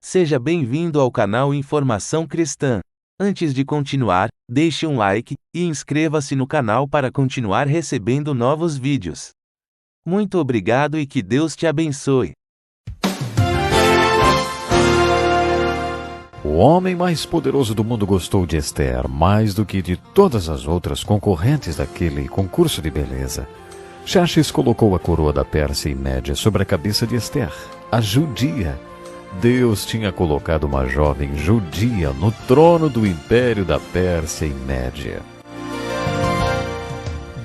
Seja bem-vindo ao canal Informação Cristã. Antes de continuar, deixe um like e inscreva-se no canal para continuar recebendo novos vídeos. Muito obrigado e que Deus te abençoe. O homem mais poderoso do mundo gostou de Esther mais do que de todas as outras concorrentes daquele concurso de beleza. Xerxes colocou a coroa da Pérsia e Média sobre a cabeça de Esther, a judia. Deus tinha colocado uma jovem judia no trono do império da Pérsia e Média.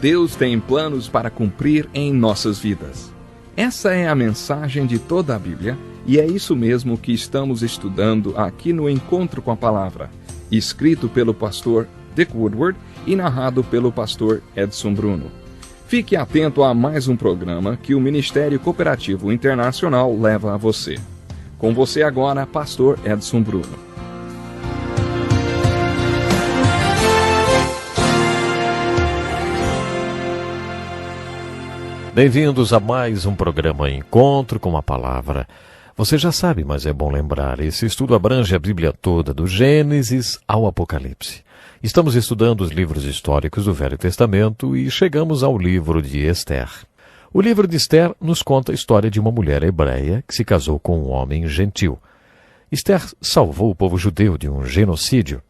Deus tem planos para cumprir em nossas vidas. Essa é a mensagem de toda a Bíblia, e é isso mesmo que estamos estudando aqui no Encontro com a Palavra, escrito pelo pastor Dick Woodward e narrado pelo pastor Edson Bruno. Fique atento a mais um programa que o Ministério Cooperativo Internacional leva a você. Com você agora, pastor Edson Bruno. Bem-vindos a mais um programa Encontro com a Palavra. Você já sabe, mas é bom lembrar, esse estudo abrange a Bíblia toda, do Gênesis ao Apocalipse. Estamos estudando os livros históricos do Velho Testamento e chegamos ao livro de Esther. O livro de Esther nos conta a história de uma mulher hebreia que se casou com um homem gentil. Esther salvou o povo judeu de um genocídio.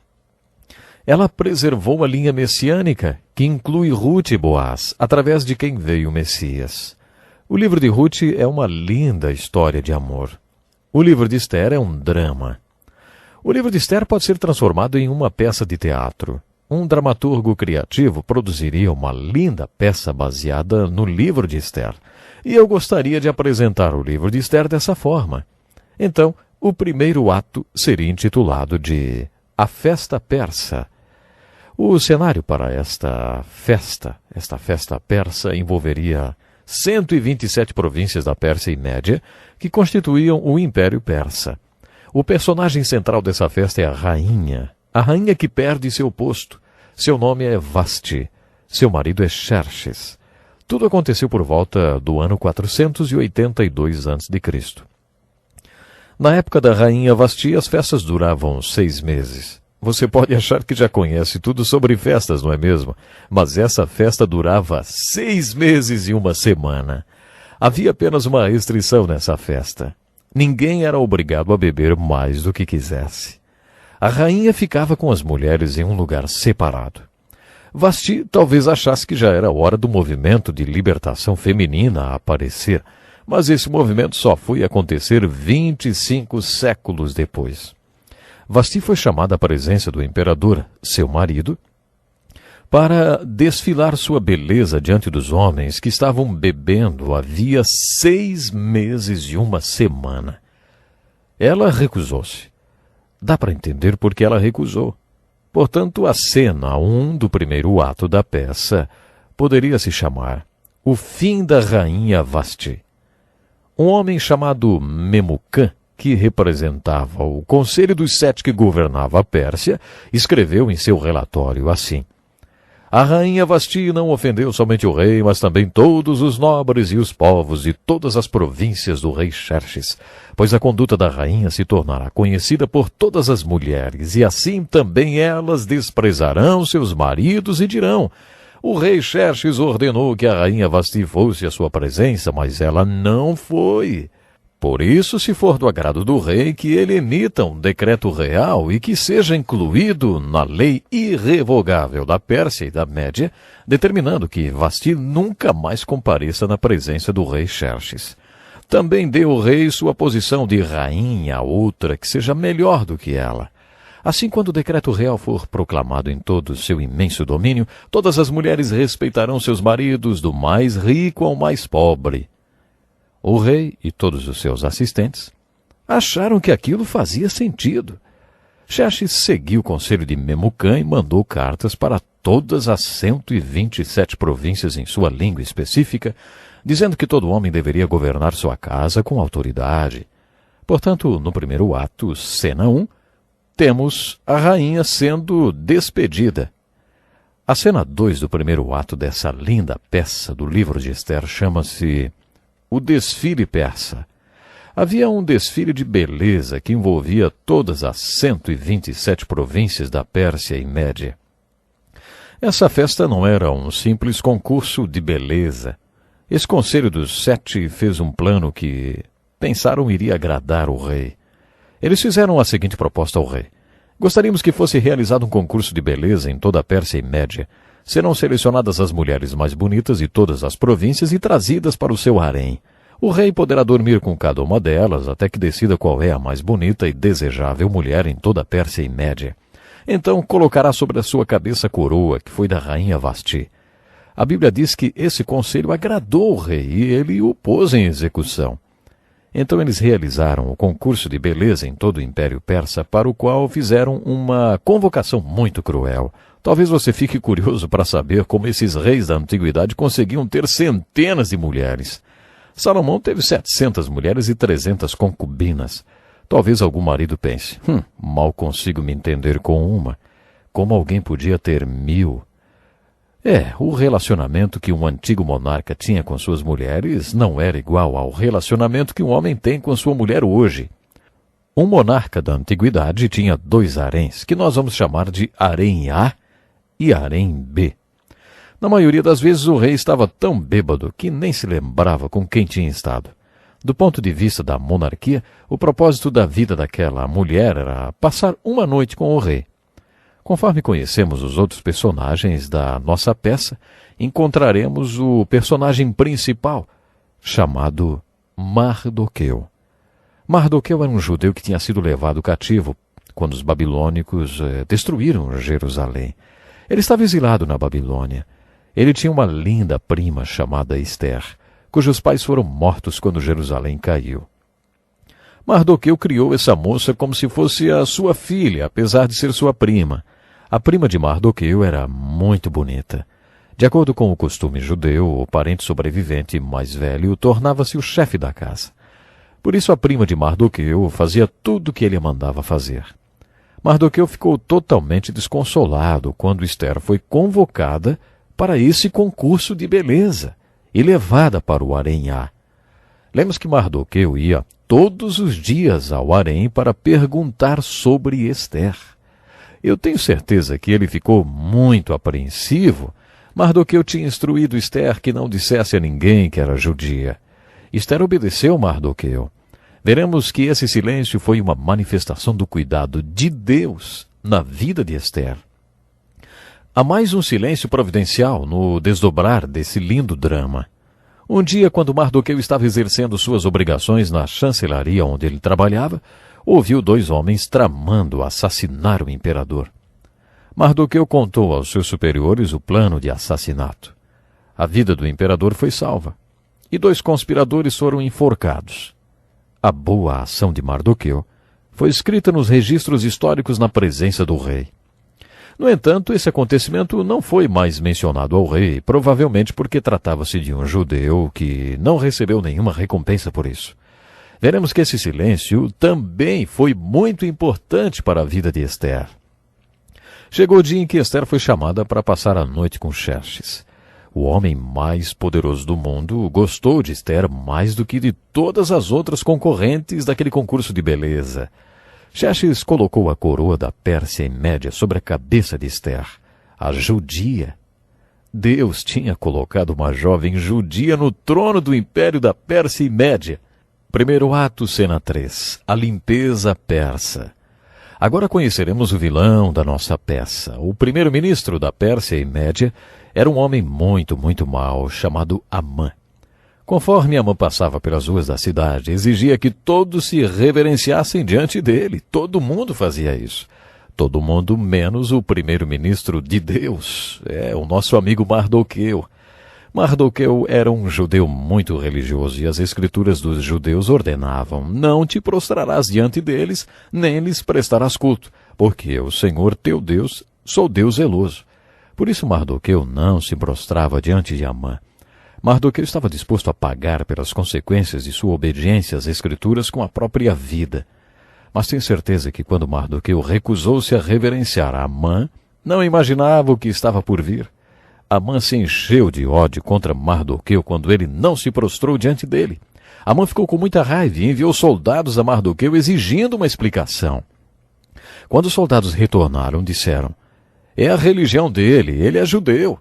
Ela preservou a linha messiânica, que inclui Ruth e Boaz, através de quem veio o Messias. O livro de Ruth é uma linda história de amor. O livro de Esther é um drama. O livro de Esther pode ser transformado em uma peça de teatro. Um dramaturgo criativo produziria uma linda peça baseada no livro de Esther. E eu gostaria de apresentar o livro de Esther dessa forma. Então, o primeiro ato seria intitulado de A Festa Persa. O cenário para esta festa persa envolveria 127 províncias da Pérsia e Média, que constituíam o Império Persa. O personagem central dessa festa é a rainha que perde seu posto. Seu nome é Vasti. Seu marido é Xerxes. Tudo aconteceu por volta do ano 482 a.C. Na época da rainha Vasti, as festas duravam 6 meses. Você pode achar que já conhece tudo sobre festas, não é mesmo? Mas essa festa durava 6 meses e 1 semana. Havia apenas uma restrição nessa festa. Ninguém era obrigado a beber mais do que quisesse. A rainha ficava com as mulheres em um lugar separado. Vasti talvez achasse que já era hora do movimento de libertação feminina aparecer, mas esse movimento só foi acontecer 25 séculos depois. Vasti foi chamada à presença do imperador, seu marido, para desfilar sua beleza diante dos homens que estavam bebendo havia 6 meses e 1 semana. Ela recusou-se. Dá para entender por que ela recusou. Portanto, a cena 1 do primeiro ato da peça poderia se chamar O Fim da Rainha Vasti. Um homem chamado Memucã, que representava o Conselho dos 7 que governava a Pérsia, escreveu em seu relatório assim: A rainha Vasti não ofendeu somente o rei, mas também todos os nobres e os povos de todas as províncias do rei Xerxes, pois a conduta da rainha se tornará conhecida por todas as mulheres, e assim também elas desprezarão seus maridos e dirão: O rei Xerxes ordenou que a rainha Vasti fosse à sua presença, mas ela não foi. Por isso, se for do agrado do rei, que ele emita um decreto real e que seja incluído na lei irrevogável da Pérsia e da Média, determinando que Vasti nunca mais compareça na presença do rei Xerxes. Também dê o rei sua posição de rainha a outra que seja melhor do que ela. Assim, quando o decreto real for proclamado em todo o seu imenso domínio, todas as mulheres respeitarão seus maridos, do mais rico ao mais pobre. O rei e todos os seus assistentes acharam que aquilo fazia sentido. Xerxes seguiu o conselho de Memucã e mandou cartas para todas as 127 províncias em sua língua específica, dizendo que todo homem deveria governar sua casa com autoridade. Portanto, no primeiro ato, cena 1, temos a rainha sendo despedida. A cena 2 do primeiro ato dessa linda peça do livro de Esther chama-se O Desfile Persa. Havia um desfile de beleza que envolvia todas as 127 províncias da Pérsia e Média. Essa festa não era um simples concurso de beleza. Esse conselho dos 7 fez um plano que pensaram iria agradar o rei. Eles fizeram a seguinte proposta ao rei: gostaríamos que fosse realizado um concurso de beleza em toda a Pérsia e Média. Serão selecionadas as mulheres mais bonitas de todas as províncias e trazidas para o seu harém. O rei poderá dormir com cada uma delas até que decida qual é a mais bonita e desejável mulher em toda a Pérsia e Média. Então colocará sobre a sua cabeça a coroa, que foi da rainha Vasti. A Bíblia diz que esse conselho agradou o rei e ele o pôs em execução. Então eles realizaram o concurso de beleza em todo o Império Persa, para o qual fizeram uma convocação muito cruel. Talvez você fique curioso para saber como esses reis da antiguidade conseguiam ter centenas de mulheres. Salomão teve 700 mulheres e 300 concubinas. Talvez algum marido pense: mal consigo me entender com uma. Como alguém podia ter 1000? O relacionamento que um antigo monarca tinha com suas mulheres não era igual ao relacionamento que um homem tem com sua mulher hoje. Um monarca da antiguidade tinha 2 haréns, que nós vamos chamar de harém A e harém B. Na maioria das vezes o rei estava tão bêbado que nem se lembrava com quem tinha estado. Do ponto de vista da monarquia, o propósito da vida daquela mulher era passar uma noite com o rei. Conforme conhecemos os outros personagens da nossa peça, encontraremos o personagem principal, chamado Mardoqueu. Mardoqueu era um judeu que tinha sido levado cativo quando os babilônicos destruíram Jerusalém. Ele estava exilado na Babilônia. Ele tinha uma linda prima chamada Ester, cujos pais foram mortos quando Jerusalém caiu. Mardoqueu criou essa moça como se fosse a sua filha, apesar de ser sua prima. A prima de Mardoqueu era muito bonita. De acordo com o costume judeu, o parente sobrevivente mais velho tornava-se o chefe da casa. Por isso a prima de Mardoqueu fazia tudo o que ele a mandava fazer. Mardoqueu ficou totalmente desconsolado quando Ester foi convocada para esse concurso de beleza e levada para o harém A. Lemos que Mardoqueu ia todos os dias ao harém para perguntar sobre Ester. Eu tenho certeza que ele ficou muito apreensivo. Mardoqueu tinha instruído Ester que não dissesse a ninguém que era judia. Ester obedeceu Mardoqueu. Veremos que esse silêncio foi uma manifestação do cuidado de Deus na vida de Ester. Há mais um silêncio providencial no desdobrar desse lindo drama. Um dia, quando Mardoqueu estava exercendo suas obrigações na chancelaria onde ele trabalhava, ouviu 2 homens tramando assassinar o imperador. Mardoqueu contou aos seus superiores o plano de assassinato. A vida do imperador foi salva, e 2 conspiradores foram enforcados. A boa ação de Mardoqueu foi escrita nos registros históricos na presença do rei. No entanto, esse acontecimento não foi mais mencionado ao rei, provavelmente porque tratava-se de um judeu que não recebeu nenhuma recompensa por isso. Veremos que esse silêncio também foi muito importante para a vida de Ester. Chegou o dia em que Ester foi chamada para passar a noite com Xerxes. O homem mais poderoso do mundo gostou de Ester mais do que de todas as outras concorrentes daquele concurso de beleza. Xerxes colocou a coroa da Pérsia e Média sobre a cabeça de Ester, a judia. Deus tinha colocado uma jovem judia no trono do Império da Pérsia e Média. Primeiro ato, cena 3. A limpeza persa. Agora conheceremos o vilão da nossa peça. O primeiro-ministro da Pérsia e Média era um homem muito mau, chamado Amã. Conforme Amã passava pelas ruas da cidade, exigia que todos se reverenciassem diante dele. Todo mundo fazia isso. Todo mundo menos o primeiro-ministro de Deus. O nosso amigo Mardoqueu. Mardoqueu era um judeu muito religioso e as escrituras dos judeus ordenavam: não te prostrarás diante deles, nem lhes prestarás culto, porque eu, Senhor teu Deus, sou Deus zeloso. Por isso Mardoqueu não se prostrava diante de Amã. Mardoqueu estava disposto a pagar pelas consequências de sua obediência às Escrituras com a própria vida. Mas tenho certeza que quando Mardoqueu recusou-se a reverenciar a Amã, não imaginava o que estava por vir. Amã se encheu de ódio contra Mardoqueu quando ele não se prostrou diante dele. Amã ficou com muita raiva e enviou soldados a Mardoqueu exigindo uma explicação. Quando os soldados retornaram, disseram: é a religião dele, ele é judeu.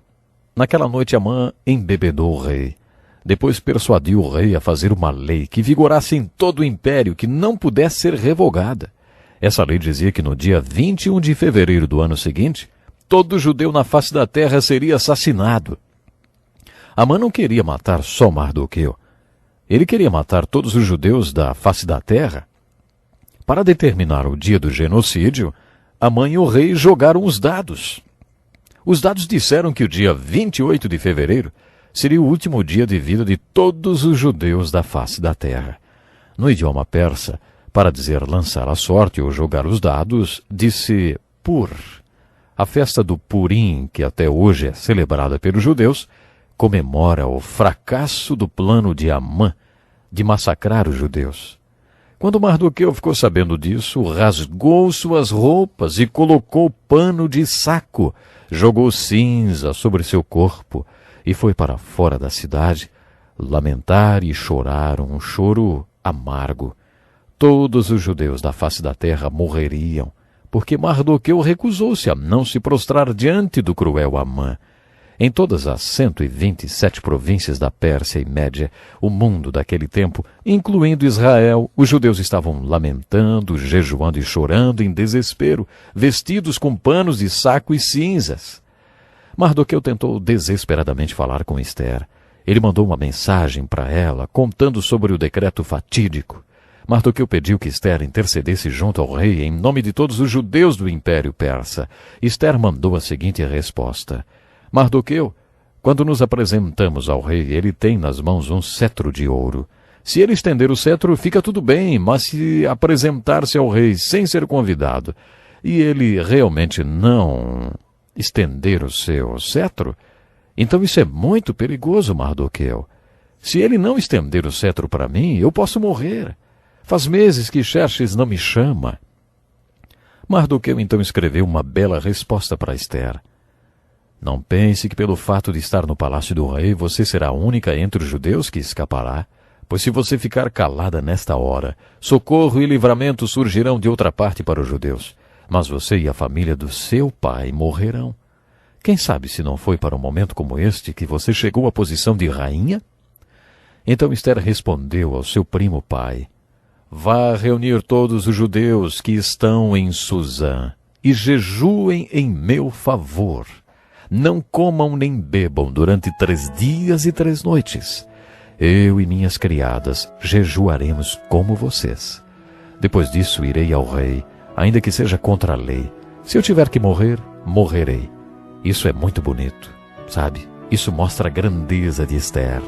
Naquela noite Amã embebedou o rei. Depois persuadiu o rei a fazer uma lei que vigorasse em todo o império, que não pudesse ser revogada. Essa lei dizia que no dia 21 de fevereiro do ano seguinte, todo judeu na face da terra seria assassinado. Amã não queria matar só Mardoqueu. Ele queria matar todos os judeus da face da terra. Para determinar o dia do genocídio, Amã e o rei jogaram os dados. Os dados disseram que o dia 28 de fevereiro seria o último dia de vida de todos os judeus da face da terra. No idioma persa, para dizer lançar a sorte ou jogar os dados, disse Pur. A festa do Purim, que até hoje é celebrada pelos judeus, comemora o fracasso do plano de Amã de massacrar os judeus. Quando Mardoqueu ficou sabendo disso, rasgou suas roupas e colocou pano de saco, jogou cinza sobre seu corpo e foi para fora da cidade lamentar e chorar um choro amargo. Todos os judeus da face da terra morreriam, porque Mardoqueu recusou-se a não se prostrar diante do cruel Amã. Em todas as 127 províncias da Pérsia e Média, o mundo daquele tempo, incluindo Israel, os judeus estavam lamentando, jejuando e chorando em desespero, vestidos com panos de saco e cinzas. Mardoqueu tentou desesperadamente falar com Ester. Ele mandou uma mensagem para ela, contando sobre o decreto fatídico. Mardoqueu pediu que Ester intercedesse junto ao rei em nome de todos os judeus do Império Persa. Ester mandou a seguinte resposta: Mardoqueu, quando nos apresentamos ao rei, ele tem nas mãos um cetro de ouro. Se ele estender o cetro, fica tudo bem, mas se apresentar-se ao rei sem ser convidado, e ele realmente não estender o seu cetro, então isso é muito perigoso, Mardoqueu. Se ele não estender o cetro para mim, eu posso morrer. Faz meses que Xerxes não me chama. Mardoqueu então escreveu uma bela resposta para Ester. Não pense que pelo fato de estar no palácio do rei, você será a única entre os judeus que escapará, pois se você ficar calada nesta hora, socorro e livramento surgirão de outra parte para os judeus, mas você e a família do seu pai morrerão. Quem sabe se não foi para um momento como este que você chegou à posição de rainha? Então Ester respondeu ao seu primo pai: vá reunir todos os judeus que estão em Suzã e jejuem em meu favor. Não comam nem bebam durante 3 dias e 3 noites. Eu e minhas criadas jejuaremos como vocês. Depois disso irei ao rei, ainda que seja contra a lei. Se eu tiver que morrer, morrerei. Isso é muito bonito, sabe? Isso mostra a grandeza de Ester.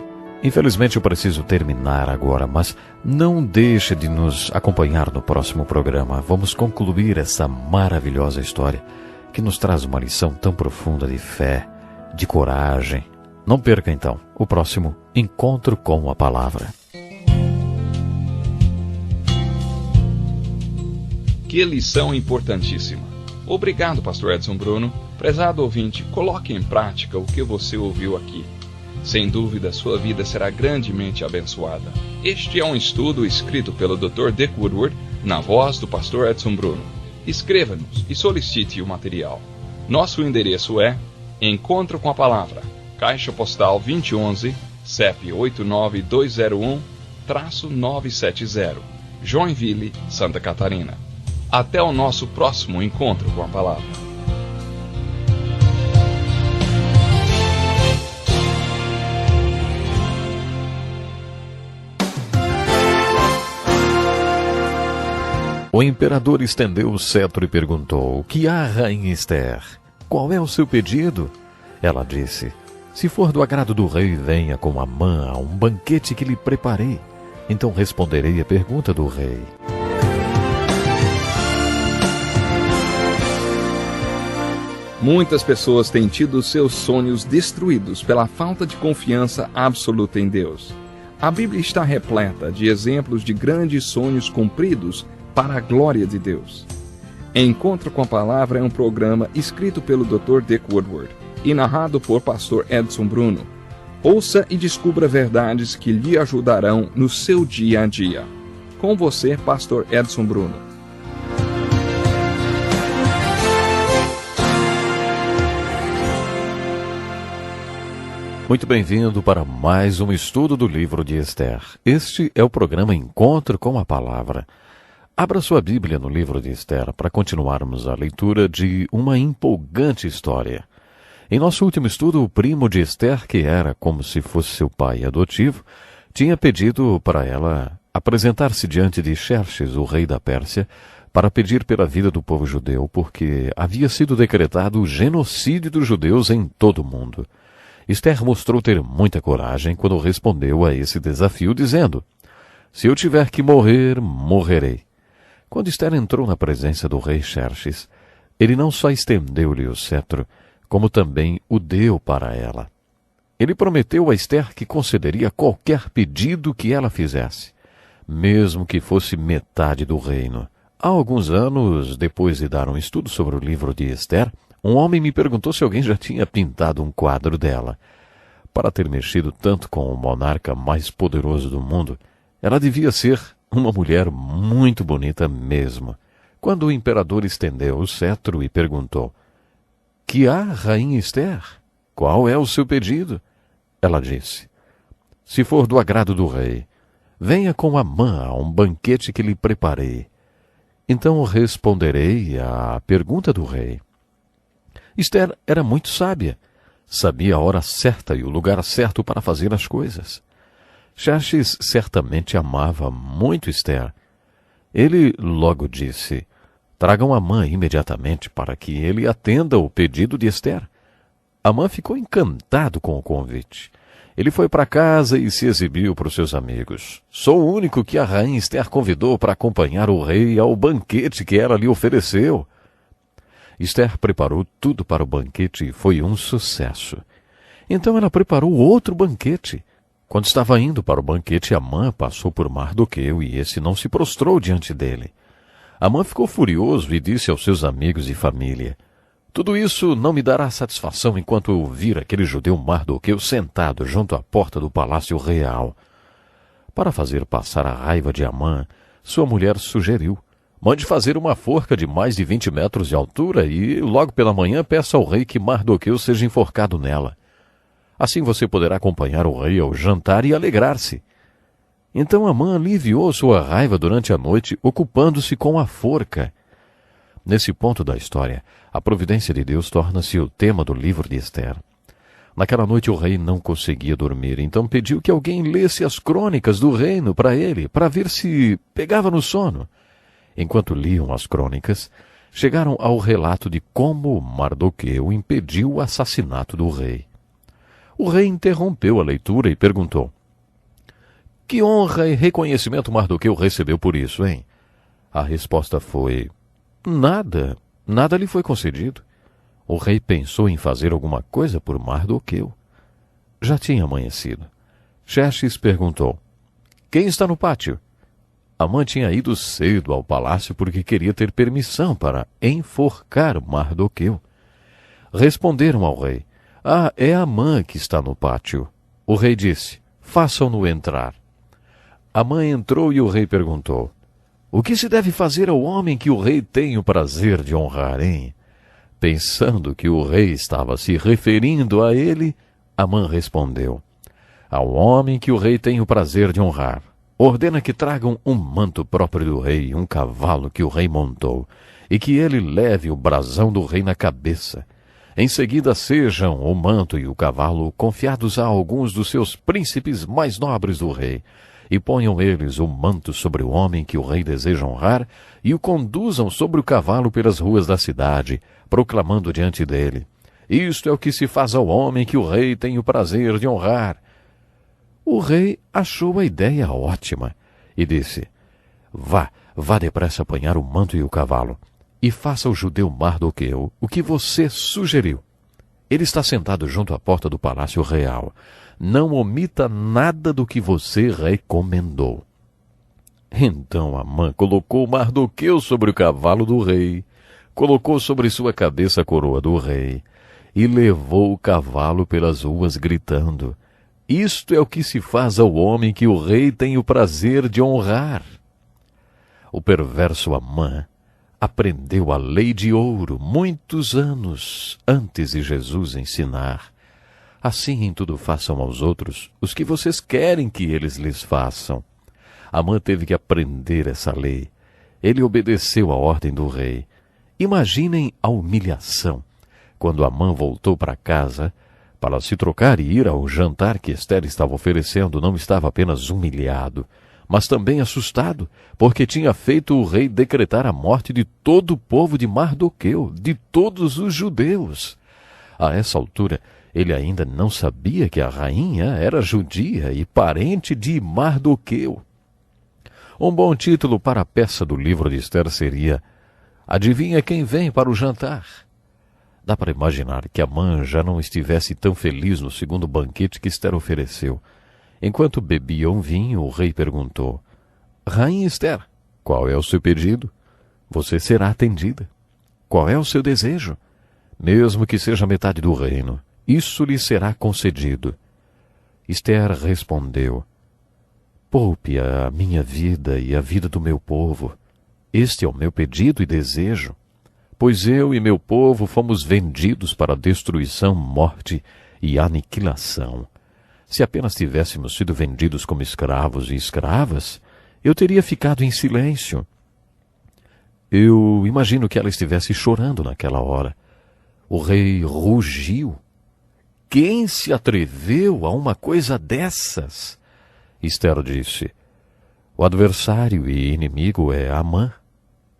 Infelizmente eu preciso terminar agora, mas não deixe de nos acompanhar no próximo programa. Vamos concluir essa maravilhosa história que nos traz uma lição tão profunda de fé, de coragem. Não perca então o próximo Encontro com a Palavra. Que lição importantíssima. Obrigado, pastor Edson Bruno. Prezado ouvinte, coloque em prática o que você ouviu aqui. Sem dúvida, sua vida será grandemente abençoada. Este é um estudo escrito pelo Dr. Dick Woodward, na voz do pastor Edson Bruno. Escreva-nos e solicite o material. Nosso endereço é Encontro com a Palavra, Caixa Postal 2011, CEP 89201-970, Joinville, Santa Catarina. Até o nosso próximo Encontro com a Palavra. O imperador estendeu o cetro e perguntou: que há, rainha Ester? Qual é o seu pedido? Ela disse: se for do agrado do rei, venha com Amã a um banquete que lhe preparei. Então responderei a pergunta do rei. Muitas pessoas têm tido seus sonhos destruídos pela falta de confiança absoluta em Deus. A Bíblia está repleta de exemplos de grandes sonhos cumpridos para a glória de Deus. Encontro com a Palavra é um programa escrito pelo Dr. Dick Woodward e narrado por pastor Edson Bruno. Ouça e descubra verdades que lhe ajudarão no seu dia a dia. Com você, Pastor Edson Bruno. Muito bem-vindo para mais um estudo do livro de Esther. Este é o programa Encontro com a Palavra. Abra sua Bíblia no livro de Esther para continuarmos a leitura de uma empolgante história. Em nosso último estudo, o primo de Esther, que era como se fosse seu pai adotivo, tinha pedido para ela apresentar-se diante de Xerxes, o rei da Pérsia, para pedir pela vida do povo judeu, porque havia sido decretado o genocídio dos judeus em todo o mundo. Esther mostrou ter muita coragem quando respondeu a esse desafio, dizendo: "Se eu tiver que morrer, morrerei." Quando Esther entrou na presença do rei Xerxes, ele não só estendeu-lhe o cetro, como também o deu para ela. Ele prometeu a Esther que concederia qualquer pedido que ela fizesse, mesmo que fosse metade do reino. Há alguns anos, depois de dar um estudo sobre o livro de Esther, um homem me perguntou se alguém já tinha pintado um quadro dela. Para ter mexido tanto com o monarca mais poderoso do mundo, ela devia ser uma mulher muito bonita mesmo. Quando o imperador estendeu o cetro e perguntou: "Que há, rainha Esther? Qual é o seu pedido?" Ela disse: "Se for do agrado do rei, venha com Amã a um banquete que lhe preparei. Então responderei à pergunta do rei." Esther era muito sábia. Sabia a hora certa e o lugar certo para fazer as coisas. Xerxes certamente amava muito Esther. Ele logo disse: "Tragam Amã imediatamente para que ele atenda o pedido de Esther." Amã ficou encantado com o convite. Ele foi para casa e se exibiu para os seus amigos. "Sou o único que a rainha Esther convidou para acompanhar o rei ao banquete que ela lhe ofereceu." Esther preparou tudo para o banquete e foi um sucesso. Então ela preparou outro banquete. Quando estava indo para o banquete, Amã passou por Mardoqueu e esse não se prostrou diante dele. Amã ficou furioso e disse aos seus amigos e família: "Tudo isso não me dará satisfação enquanto eu vir aquele judeu Mardoqueu sentado junto à porta do palácio real." Para fazer passar a raiva de Amã, sua mulher sugeriu: "Mande fazer uma forca de mais de 20 metros de altura e logo pela manhã peça ao rei que Mardoqueu seja enforcado nela. Assim você poderá acompanhar o rei ao jantar e alegrar-se." Então Amã aliviou sua raiva durante a noite, ocupando-se com a forca. Nesse ponto da história, a providência de Deus torna-se o tema do livro de Esther. Naquela noite o rei não conseguia dormir, então pediu que alguém lesse as crônicas do reino para ele, para ver se pegava no sono. Enquanto liam as crônicas, chegaram ao relato de como Mardoqueu impediu o assassinato do rei. O rei interrompeu a leitura e perguntou: "Que honra e reconhecimento Mardoqueu recebeu por isso, hein?" A resposta foi: "Nada, nada lhe foi concedido." O rei pensou em fazer alguma coisa por Mardoqueu. Já tinha amanhecido. Xerxes perguntou: "Quem está no pátio?" Amã tinha ido cedo ao palácio porque queria ter permissão para enforcar Mardoqueu. Responderam ao rei: "Ah, é Amã que está no pátio." O rei disse: "Façam-no entrar." Amã entrou e o rei perguntou: "O que se deve fazer ao homem que o rei tem o prazer de honrar, hein?" Pensando que o rei estava se referindo a ele, Amã respondeu: "Ao homem que o rei tem o prazer de honrar, ordena que tragam um manto próprio do rei e um cavalo que o rei montou, e que ele leve o brasão do rei na cabeça. Em seguida sejam o manto e o cavalo confiados a alguns dos seus príncipes mais nobres do rei, e ponham eles o manto sobre o homem que o rei deseja honrar, e o conduzam sobre o cavalo pelas ruas da cidade, proclamando diante dele: Isto é o que se faz ao homem que o rei tem o prazer de honrar." O rei achou a ideia ótima e disse: Vá depressa apanhar o manto e o cavalo, e faça ao judeu Mardoqueu o que você sugeriu. Ele está sentado junto à porta do palácio real. Não omita nada do que você recomendou." Então Amã colocou Mardoqueu sobre o cavalo do rei, colocou sobre sua cabeça a coroa do rei, e levou o cavalo pelas ruas gritando: Isto é o que se faz ao homem que o rei tem o prazer de honrar. O perverso Amã aprendeu a lei de ouro muitos anos antes de Jesus ensinar. Assim em tudo façam aos outros os que vocês querem que eles lhes façam. Amã teve que aprender essa lei. Ele obedeceu à ordem do rei. Imaginem a humilhação quando Amã voltou para casa para se trocar e ir ao jantar que Ester estava oferecendo. Não estava apenas humilhado, mas também assustado, porque tinha feito o rei decretar a morte de todo o povo de Mardoqueu, de todos os judeus. A essa altura, ele ainda não sabia que a rainha era judia e parente de Mardoqueu. Um bom título para a peça do livro de Ester seria Adivinha quem vem para o jantar? Dá para imaginar que Amã já não estivesse tão feliz no segundo banquete que Ester ofereceu. Enquanto bebiam vinho, o rei perguntou: Rainha Ester, qual é o seu pedido? Você será atendida. Qual é o seu desejo? Mesmo que seja metade do reino, isso lhe será concedido. Ester respondeu: Poupe a minha vida e a vida do meu povo. Este é o meu pedido e desejo, pois eu e meu povo fomos vendidos para destruição, morte e aniquilação. Se apenas tivéssemos sido vendidos como escravos e escravas, eu teria ficado em silêncio. Eu imagino que ela estivesse chorando naquela hora. O rei rugiu. Quem se atreveu a uma coisa dessas? Ester disse: O adversário e inimigo é Amã,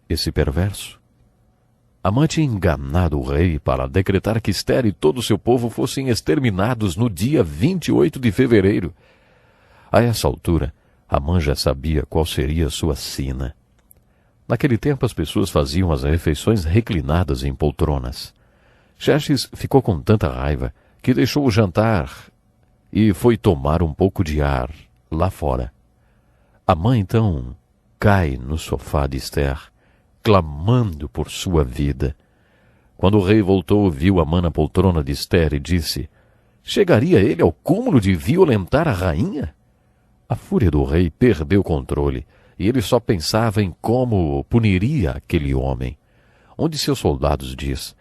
esse perverso. Amã tinha enganado o rei para decretar que Ester e todo o seu povo fossem exterminados no dia 28 de fevereiro. A essa altura, Amã já sabia qual seria a sua sina. Naquele tempo, as pessoas faziam as refeições reclinadas em poltronas. Xerxes ficou com tanta raiva que deixou o jantar e foi tomar um pouco de ar lá fora. Amã, então, cai no sofá de Ester, clamando por sua vida. Quando o rei voltou, viu Amã na poltrona de Ester e disse: Chegaria ele ao cúmulo de violentar a rainha? A fúria do rei perdeu o controle, e ele só pensava em como puniria aquele homem. Um de seus soldados diz: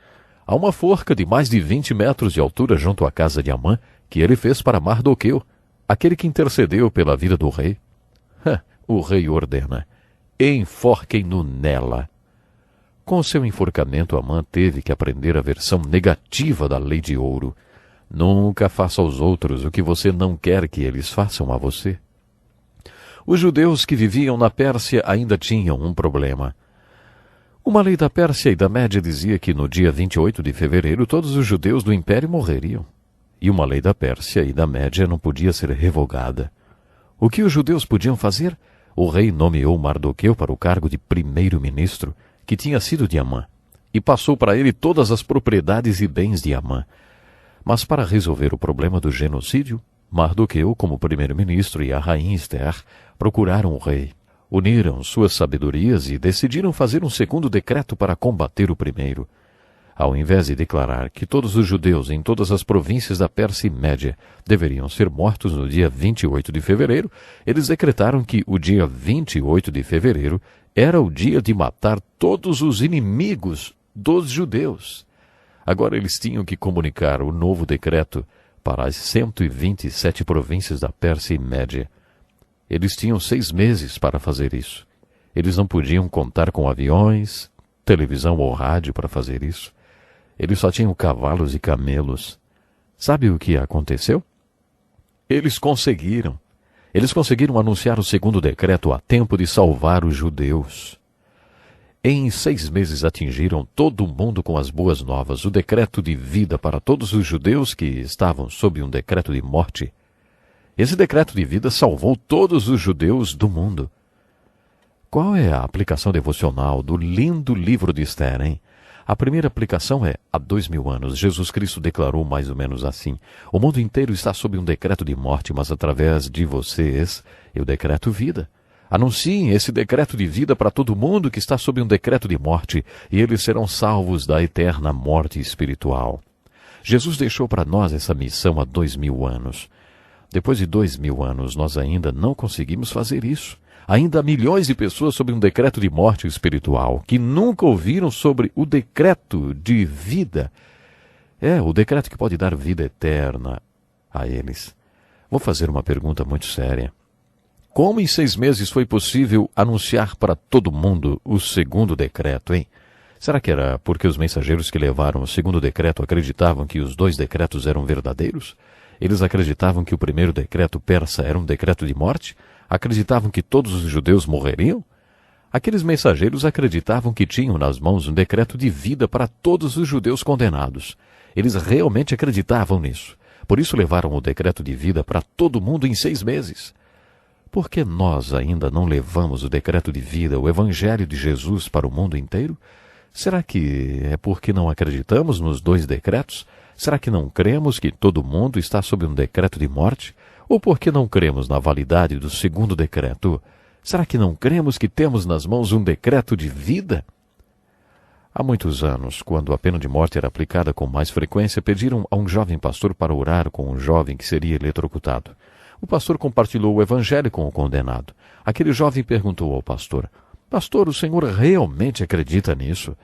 Há uma forca de mais de 20 metros de altura junto à casa de Amã, que ele fez para Mardoqueu, aquele que intercedeu pela vida do rei. O rei ordena: enforquem-no nela. Com seu enforcamento, Amã teve que aprender a versão negativa da lei de ouro. Nunca faça aos outros o que você não quer que eles façam a você. Os judeus que viviam na Pérsia ainda tinham um problema. Uma lei da Pérsia e da Média dizia que no dia 28 de fevereiro todos os judeus do império morreriam. E uma lei da Pérsia e da Média não podia ser revogada. O que os judeus podiam fazer? O rei nomeou Mardoqueu para o cargo de primeiro-ministro, que tinha sido de Amã, e passou para ele todas as propriedades e bens de Amã. Mas para resolver o problema do genocídio, Mardoqueu, como primeiro-ministro, e a rainha Ester procuraram o rei. Uniram suas sabedorias e decidiram fazer um segundo decreto para combater o primeiro. Ao invés de declarar que todos os judeus em todas as províncias da Pérsia e Média deveriam ser mortos no dia 28 de fevereiro, eles decretaram que o dia 28 de fevereiro era o dia de matar todos os inimigos dos judeus. Agora eles tinham que comunicar o novo decreto para as 127 províncias da Pérsia e Média. Eles tinham 6 meses para fazer isso. Eles não podiam contar com aviões, televisão ou rádio para fazer isso. Eles só tinham cavalos e camelos. Sabe o que aconteceu? Eles conseguiram. Eles conseguiram anunciar o segundo decreto a tempo de salvar os judeus. Em 6 meses atingiram todo o mundo com as boas novas, o decreto de vida para todos os judeus que estavam sob um decreto de morte. Esse decreto de vida salvou todos os judeus do mundo. Qual é a aplicação devocional do lindo livro de Ester, hein? A primeira aplicação é: há 2000 anos, Jesus Cristo declarou mais ou menos assim: o mundo inteiro está sob um decreto de morte, mas através de vocês eu decreto vida. Anunciem esse decreto de vida para todo mundo que está sob um decreto de morte, e eles serão salvos da eterna morte espiritual. Jesus deixou para nós essa missão há 2000 anos. Depois de 2000 anos, nós ainda não conseguimos fazer isso. Ainda há milhões de pessoas sob um decreto de morte espiritual que nunca ouviram sobre o decreto de vida. O decreto que pode dar vida eterna a eles. Vou fazer uma pergunta muito séria. Como em 6 meses foi possível anunciar para todo mundo o segundo decreto, hein? Será que era porque os mensageiros que levaram o segundo decreto acreditavam que os 2 decretos eram verdadeiros? Eles acreditavam que o primeiro decreto persa era um decreto de morte? Acreditavam que todos os judeus morreriam? Aqueles mensageiros acreditavam que tinham nas mãos um decreto de vida para todos os judeus condenados. Eles realmente acreditavam nisso. Por isso levaram o decreto de vida para todo mundo em 6 meses. Por que nós ainda não levamos o decreto de vida, o Evangelho de Jesus, para o mundo inteiro? Será que é porque não acreditamos nos 2 decretos? Será que não cremos que todo mundo está sob um decreto de morte? Ou porque não cremos na validade do segundo decreto? Será que não cremos que temos nas mãos um decreto de vida? Há muitos anos, quando a pena de morte era aplicada com mais frequência, pediram a um jovem pastor para orar com um jovem que seria eletrocutado. O pastor compartilhou o evangelho com o condenado. Aquele jovem perguntou ao pastor: "Pastor, o senhor realmente acredita nisso?"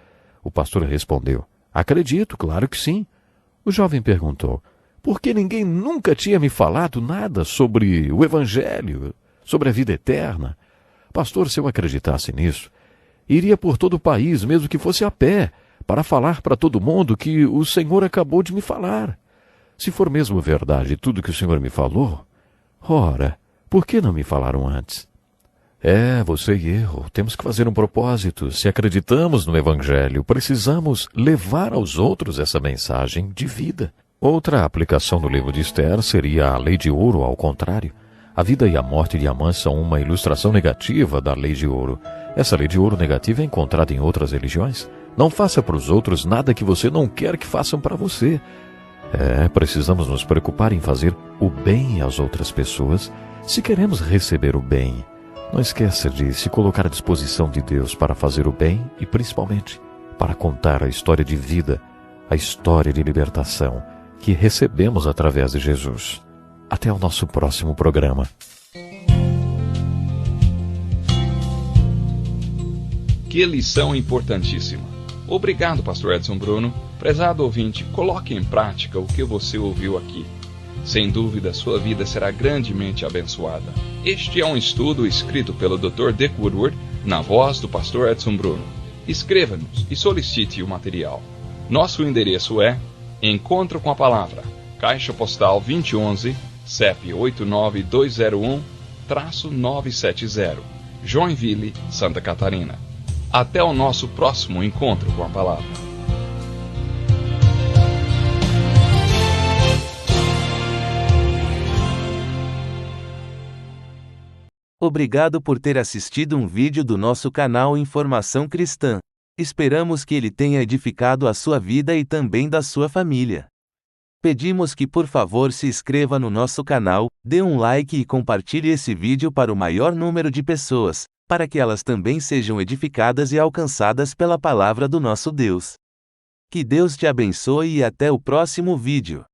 O pastor respondeu: "Acredito, claro que sim." O jovem perguntou: "Por que ninguém nunca tinha me falado nada sobre o evangelho, sobre a vida eterna?" "Pastor, se eu acreditasse nisso, iria por todo o país, mesmo que fosse a pé, para falar para todo mundo que o senhor acabou de me falar. Se for mesmo verdade tudo que o senhor me falou, ora, por que não me falaram antes?" Você e eu temos que fazer um propósito. Se acreditamos no Evangelho, precisamos levar aos outros essa mensagem de vida. Outra aplicação do livro de Esther seria a lei de ouro ao contrário. A vida e a morte de Amã são uma ilustração negativa da lei de ouro. Essa lei de ouro negativa é encontrada em outras religiões. Não faça para os outros nada que você não quer que façam para você. Precisamos nos preocupar em fazer o bem às outras pessoas se queremos receber o bem. Não esqueça de se colocar à disposição de Deus para fazer o bem e, principalmente, para contar a história de vida, a história de libertação que recebemos através de Jesus. Até o nosso próximo programa. Que lição importantíssima. Obrigado, Pastor Edson Bruno. Prezado ouvinte, coloque em prática o que você ouviu aqui. Sem dúvida, sua vida será grandemente abençoada. Este é um estudo escrito pelo Dr. Dick Woodward, na voz do Pastor Edson Bruno. Escreva-nos e solicite o material. Nosso endereço é Encontro com a Palavra, Caixa Postal 2011, CEP 89201-970, Joinville, Santa Catarina. Até o nosso próximo Encontro com a Palavra. Obrigado por ter assistido um vídeo do nosso canal Informação Cristã. Esperamos que ele tenha edificado a sua vida e também da sua família. Pedimos que por favor se inscreva no nosso canal, dê um like e compartilhe esse vídeo para o maior número de pessoas, para que elas também sejam edificadas e alcançadas pela palavra do nosso Deus. Que Deus te abençoe e até o próximo vídeo.